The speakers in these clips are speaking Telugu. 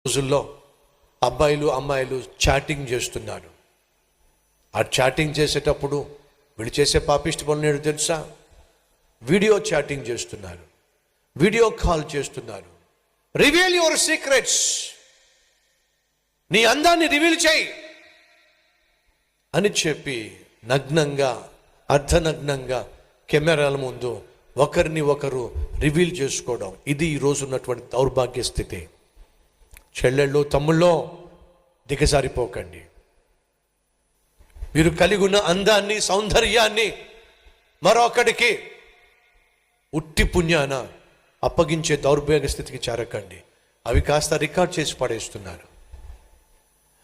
రోజుల్లో అబ్బాయిలు అమ్మాయిలు చాటింగ్ చేస్తున్నారు. ఆ చాటింగ్ చేసేటప్పుడు వీళ్ళు చేసే పాపిష్టి పనులు ఏంటో తెలుసా? వీడియో చాటింగ్ చేస్తున్నారు, వీడియో కాల్ చేస్తున్నారు. రివీల్ యువర్ సీక్రెట్స్, నీ అందాన్ని రివీల్ చేయి అని చెప్పి నగ్నంగా అర్ధనగ్నంగా కెమెరాల ముందు ఒకరిని ఒకరు రివీల్ చేసుకోవడం. ఇది ఈరోజు ఉన్నటువంటి దౌర్భాగ్య స్థితి. చెల్లెళ్ళు తమ్ముళ్ళో దిగజారిపోకండి. మీరు కలిగి ఉన్న అందాన్ని సౌందర్యాన్ని మరొకడికి ఉట్టి పుణ్యాన అప్పగించే దౌర్భాగ్య స్థితికి చేరకండి. అవి కాస్త రికార్డ్ చేసి పడేస్తున్నారు.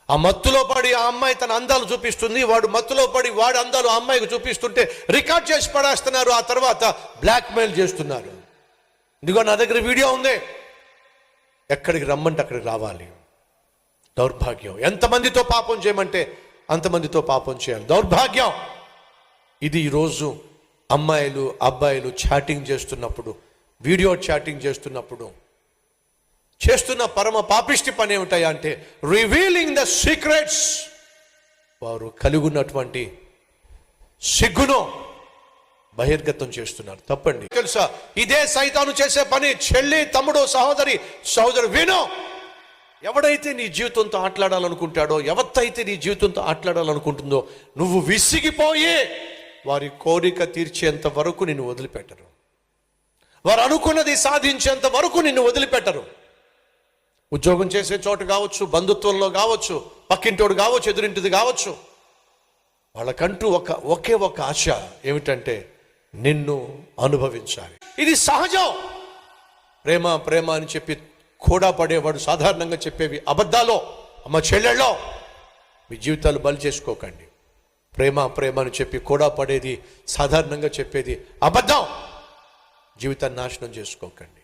ఆ మత్తులో పడి ఆ అమ్మాయి తన అందాలు చూపిస్తుంది, వాడు మత్తులో పడి వాడి అందాలు ఆ అమ్మాయికి చూపిస్తుంటే రికార్డ్ చేసి పడేస్తున్నారు. ఆ తర్వాత బ్లాక్మెయిల్ చేస్తున్నారు. ఇదిగో నా దగ్గర వీడియో ఉంది, ఎక్కడికి రమ్మంటే అక్కడికి రావాలి. దౌర్భాగ్యం. ఎంతమందితో పాపం చేయమంటే అంతమందితో పాపం చేయాలి. దౌర్భాగ్యం ఇది. ఈరోజు అమ్మాయిలు అబ్బాయిలు చాటింగ్ చేస్తున్నప్పుడు, వీడియో చాటింగ్ చేస్తున్నప్పుడు చేస్తున్న పరమ పాపిష్టి పని ఏమిటాయా అంటే రివీలింగ్ ద సీక్రెట్స్. వారు కలిగి ఉన్నటువంటి సిగ్గును బహిర్గతం చేస్తున్నారు. తప్పండి. తెలుసా, ఇదే సైతాను చేసే పని. చెల్లి, తమ్ముడు, సహోదరు వినో. ఎవడైతే నీ జీవితంతో ఆటలాడాలనుకుంటాడో, ఎవరైతే నీ జీవితంతో ఆటలాడాలనుకుంటుందో, నువ్వు విసిగిపోయి వారి కోరిక తీర్చేంత వరకు నిన్ను వదిలిపెట్టరు. వారు అనుకున్నది సాధించేంత వరకు నిన్ను వదిలిపెట్టరు. ఉద్యోగం చేసే చోట కావచ్చు, బంధుత్వంలో కావచ్చు, పక్కింటోడు కావచ్చు, ఎదురింటిది కావచ్చు, వాళ్ళకంటూ ఒకే ఒక ఆశ ఏమిటంటే నిన్ను అనుభవించాలి. ఇది సహజం. ప్రేమ ప్రేమ అని చెప్పి కూడా పడేవాడు సాధారణంగా చెప్పేవి అబద్ధాలో. అమ్మ చెల్లెళ్ళో మీ జీవితాలు బలి చేసుకోకండి. ప్రేమ ప్రేమ అని చెప్పి కూడా పడేది, సాధారణంగా చెప్పేది అబద్ధం. జీవితాన్ని నాశనం చేసుకోకండి.